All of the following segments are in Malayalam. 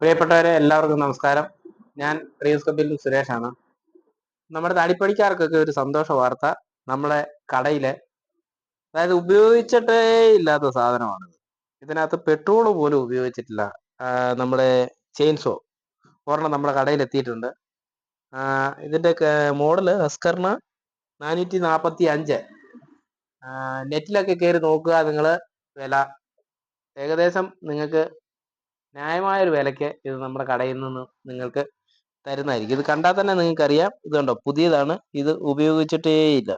പ്രിയപ്പെട്ടവരെ, എല്ലാവർക്കും നമസ്കാരം. ഞാൻ റിയൂസ് കപ്പിൽ സുരേഷാണ്. നമ്മുടെ തടിപ്പണിക്കാർക്കൊക്കെ ഒരു സന്തോഷ വാർത്ത. നമ്മുടെ കടയിലെ, അതായത് ഉപയോഗിച്ചിട്ടേ ഇല്ലാത്ത സാധനമാണ്. ഇതിനകത്ത് പെട്രോൾ പോലും ഉപയോഗിച്ചിട്ടില്ല. നമ്മുടെ ചെയിൻസോ ഒരെണ്ണം നമ്മുടെ കടയിൽ എത്തിയിട്ടുണ്ട്. ഇതിന്റെ മോഡല് ഹസ്കർണ 445. നെറ്റിലൊക്കെ കയറി നോക്കുക നിങ്ങൾ. വില ഏകദേശം നിങ്ങൾക്ക് ന്യായമായൊരു വിലയ്ക്ക് ഇത് നമ്മുടെ കടയിൽ നിന്ന് നിങ്ങൾക്ക് തരുന്നതായിരിക്കും. ഇത് കണ്ടാൽ തന്നെ നിങ്ങൾക്ക് അറിയാം. ഇത് കണ്ടോ, പുതിയതാണ്. ഇത് ഉപയോഗിച്ചിട്ടേ ഇല്ല.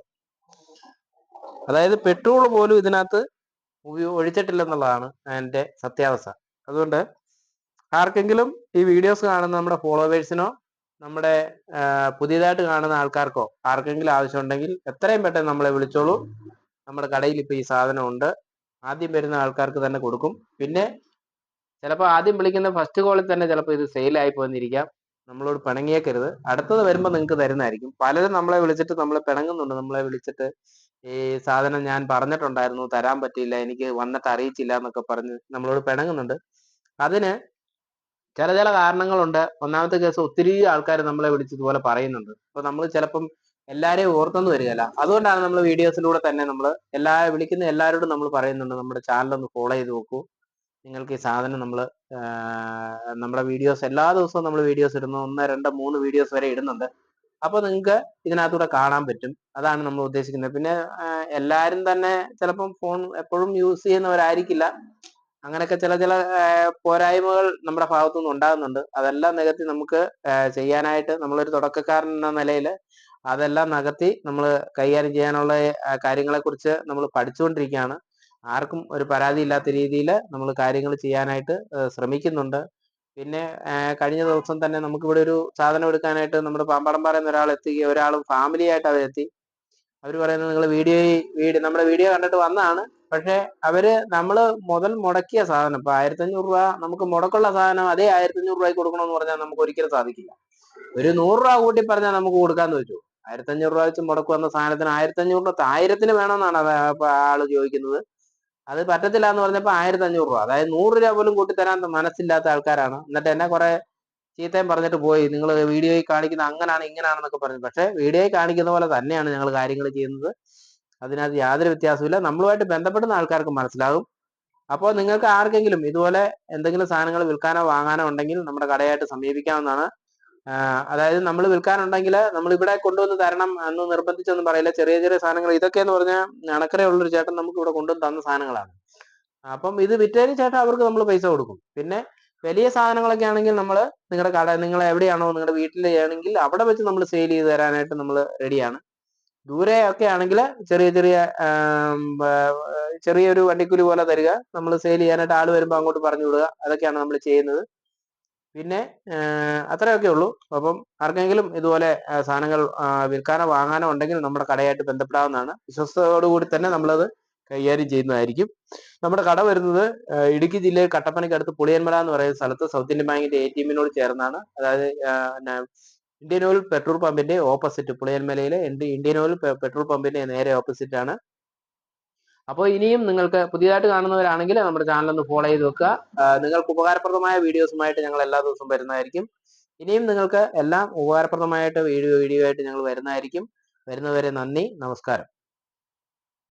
അതായത് പെട്രോൾ പോലും ഇതിനകത്ത് ഒഴിച്ചിട്ടില്ലെന്നുള്ളതാണ് അതിൻ്റെ സത്യാവസ്ഥ. അതുകൊണ്ട് ആർക്കെങ്കിലും ഈ വീഡിയോസ് കാണുന്ന നമ്മുടെ ഫോളോവേഴ്സിനോ നമ്മുടെ പുതിയതായിട്ട് കാണുന്ന ആൾക്കാർക്കോ ആർക്കെങ്കിലും ആവശ്യമുണ്ടെങ്കിൽ എത്രയും പെട്ടെന്ന് നമ്മളെ വിളിച്ചോളൂ. നമ്മുടെ കടയിൽ ഇപ്പോൾ ഈ സാധനം ഉണ്ട്. ആദ്യം വരുന്ന ആൾക്കാർക്ക് തന്നെ കൊടുക്കും. പിന്നെ ചിലപ്പോൾ ആദ്യം വിളിക്കുന്ന ഫസ്റ്റ് കോളിൽ തന്നെ ചിലപ്പോൾ ഇത് സെയിലായി പോന്നിരിക്കാം. നമ്മളോട് പിണങ്ങിയേക്കരുത്. അടുത്തത് വരുമ്പോൾ നിങ്ങൾക്ക് തരുന്നതായിരിക്കും. പലരും നമ്മളെ വിളിച്ചിട്ട് നമ്മളെ പിണങ്ങുന്നുണ്ട്. നമ്മളെ വിളിച്ചിട്ട് ഈ സാധനം ഞാൻ പറഞ്ഞിട്ടുണ്ടായിരുന്നു, തരാൻ പറ്റിയില്ല, എനിക്ക് വന്നിട്ട് അറിയിച്ചില്ല എന്നൊക്കെ പറഞ്ഞ് നമ്മളോട് പിണങ്ങുന്നുണ്ട്. അതിന് ചില കാരണങ്ങളുണ്ട്. ഒന്നാമത്തെ കേസ്, ഒത്തിരി ആൾക്കാർ നമ്മളെ വിളിച്ച് ഇതുപോലെ പറയുന്നുണ്ട്. അപ്പോൾ നമ്മൾ ചിലപ്പം എല്ലാവരെയും ഓർത്തൊന്നും വരികയില്ല. അതുകൊണ്ടാണ് നമ്മൾ വീഡിയോസിലൂടെ തന്നെ നമ്മൾ വിളിക്കുന്ന എല്ലാവരോടും നമ്മൾ പറയുന്നുണ്ട്, നമ്മുടെ ചാനലൊന്ന് ഫോളോ ചെയ്ത് നോക്കൂ. നിങ്ങൾക്ക് ഈ സാധനം നമ്മുടെ വീഡിയോസ് എല്ലാ ദിവസവും നമ്മൾ വീഡിയോസ് ഇടുന്നു. 1, 2, 3 വീഡിയോസ് വരെ ഇടുന്നുണ്ട്. അപ്പോൾ നിങ്ങൾക്ക് ഇതിനകത്തൂടെ കാണാൻ പറ്റും. അതാണ് നമ്മൾ ഉദ്ദേശിക്കുന്നത്. പിന്നെ എല്ലാവരും തന്നെ ചിലപ്പം ഫോൺ എപ്പോഴും യൂസ് ചെയ്യുന്നവരായിരിക്കില്ല. അങ്ങനെയൊക്കെ ചില പോരായ്മകൾ നമ്മുടെ ഭാഗത്തുനിന്ന് ഉണ്ടാകുന്നുണ്ട്. അതെല്ലാം നികത്തി നമുക്ക് ചെയ്യാനായിട്ട്, നമ്മളൊരു തുടക്കക്കാരൻ എന്ന നിലയിൽ അതെല്ലാം നികത്തി നമ്മൾ കൈകാര്യം ചെയ്യാനുള്ള കാര്യങ്ങളെക്കുറിച്ച് നമ്മൾ പഠിച്ചുകൊണ്ടിരിക്കുകയാണ്. ആർക്കും ഒരു പരാതി ഇല്ലാത്ത രീതിയിൽ നമ്മൾ കാര്യങ്ങൾ ചെയ്യാനായിട്ട് ശ്രമിക്കുന്നുണ്ട്. പിന്നെ കഴിഞ്ഞ ദിവസം തന്നെ നമുക്കിവിടെ ഒരു സാധനം എടുക്കാനായിട്ട് നമ്മുടെ പാമ്പാടംപാറ നിന്ന് ഒരാളും ഫാമിലി ആയിട്ട് അവരെത്തി. അവർ പറയുന്നത്, നിങ്ങൾ നമ്മുടെ വീഡിയോ കണ്ടിട്ട് വന്നതാണ്. പക്ഷെ നമ്മൾ മുതൽ മുടക്കിയ സാധനം, ഇപ്പൊ 1500 രൂപ നമുക്ക് മുടക്കുള്ള സാധനം അതേ 1500 രൂപയ്ക്ക് കൊടുക്കണമെന്ന് പറഞ്ഞാൽ നമുക്ക് ഒരിക്കലും സാധിക്കില്ല. ഒരു 100 രൂപ കൂട്ടി പറഞ്ഞാൽ നമുക്ക് കൊടുക്കാന്ന് വെച്ചു. 1500 രൂപ വെച്ച് മുടക്ക് വന്ന സാധനത്തിന് 1500 1000 വേണമെന്നാണ് ആള് ചോദിക്കുന്നത്. അത് പറ്റത്തില്ല എന്ന് പറഞ്ഞപ്പോൾ 1500 രൂപ, അതായത് 100 രൂപ പോലും കൂട്ടിത്തരാൻ മനസ്സില്ലാത്ത ആൾക്കാരാണ്. എന്നിട്ട് എന്നെ കുറെ ചീത്തയും പറഞ്ഞിട്ട് പോയി. നിങ്ങൾ വീഡിയോയിൽ കാണിക്കുന്ന അങ്ങനാണ് ഇങ്ങനാണെന്നൊക്കെ പറഞ്ഞു. പക്ഷെ വീഡിയോയിൽ കാണിക്കുന്ന പോലെ തന്നെയാണ് ഞങ്ങൾ കാര്യങ്ങൾ ചെയ്യുന്നത്. അതിനകത്ത് യാതൊരു വ്യത്യാസമില്ല. നമ്മളുമായിട്ട് ബന്ധപ്പെടുന്ന ആൾക്കാർക്ക് മനസ്സിലാകും. അപ്പോൾ നിങ്ങൾക്ക് ആർക്കെങ്കിലും ഇതുപോലെ എന്തെങ്കിലും സാധനങ്ങൾ വിൽക്കാനോ വാങ്ങാനോ ഉണ്ടെങ്കിൽ നമ്മുടെ കടയായിട്ട് സമീപിക്കാവുന്നതാണ്. അതായത് നമ്മൾ വിൽക്കാനുണ്ടെങ്കിൽ നമ്മൾ ഇവിടെ കൊണ്ടുവന്ന് തരണം എന്ന് നിർബന്ധിച്ചൊന്നും പറയില്ല. ചെറിയ സാധനങ്ങൾ ഇതൊക്കെ എന്ന് പറഞ്ഞാൽ അണക്കരയുള്ളൊരു ചേട്ടൻ നമുക്ക് ഇവിടെ കൊണ്ടുവന്ന് തന്ന സാധനങ്ങളാണ്. അപ്പം ഇത് വിറ്റതിന് ശേഷം അവർക്ക് നമ്മൾ പൈസ കൊടുക്കും. പിന്നെ വലിയ സാധനങ്ങളൊക്കെ ആണെങ്കിൽ നമ്മൾ നിങ്ങളുടെ കട, നിങ്ങൾ എവിടെയാണോ നിങ്ങളുടെ വീട്ടിൽ ആണെങ്കിൽ അവിടെ വെച്ച് നമ്മൾ സെയിൽ ചെയ്ത് തരാനായിട്ട് നമ്മൾ റെഡിയാണ്. ദൂരെ ഒക്കെ ആണെങ്കിൽ ചെറിയൊരു വണ്ടിക്കൂലി പോലെ തരിക, നമ്മൾ സെയിൽ ചെയ്യാനായിട്ട് ആൾ വരുമ്പോൾ അങ്ങോട്ട് പറഞ്ഞു വിടുക. അതൊക്കെയാണ് നമ്മൾ ചെയ്യുന്നത്. പിന്നെ അത്രയൊക്കെ ഉള്ളൂ. അപ്പം ആർക്കെങ്കിലും ഇതുപോലെ സാധനങ്ങൾ വിൽക്കാനോ വാങ്ങാനോ ഉണ്ടെങ്കിൽ നമ്മുടെ കടയായിട്ട് ബന്ധപ്പെടാവുന്നതാണ്. വിശ്വസ്തയോടുകൂടി തന്നെ നമ്മളത് കൈകാര്യം ചെയ്യുന്നതായിരിക്കും. നമ്മുടെ കട വരുന്നത് ഇടുക്കി ജില്ലയിൽ കട്ടപ്പനയ്ക്കടുത്ത് പുളിയന്മല എന്ന് പറയുന്ന സ്ഥലത്ത് സൗത്ത് ഇന്ത്യൻ ബാങ്കിന്റെ ATM-നോട് ചേർന്നാണ്. അതായത് ഇന്ത്യൻ ഓയിൽ പെട്രോൾ പമ്പിന്റെ ഓപ്പോസിറ്റ്, പുളിയന്മലയിലെ ഇന്ത്യൻ ഓയിൽ പെട്രോൾ പമ്പിന്റെ നേരെ ഓപ്പോസിറ്റ് ആണ്. അപ്പോൾ ഇനിയും നിങ്ങൾക്ക് പുതിയതായിട്ട് കാണുന്നവരാണെങ്കിൽ നമ്മുടെ ചാനൽ ഒന്ന് ഫോളോ ചെയ്ത് വെക്കുക. നിങ്ങൾക്ക് ഉപകാരപ്രദമായ വീഡിയോസുമായിട്ട് ഞങ്ങൾ എല്ലാ ദിവസവും വരുന്നതായിരിക്കും. ഇനിയും നിങ്ങൾക്ക് എല്ലാം ഉപകാരപ്രദമായിട്ട് വീഡിയോ ആയിട്ട് ഞങ്ങൾ വരുന്നതായിരിക്കും. വരുന്നവരെ നന്ദി, നമസ്കാരം.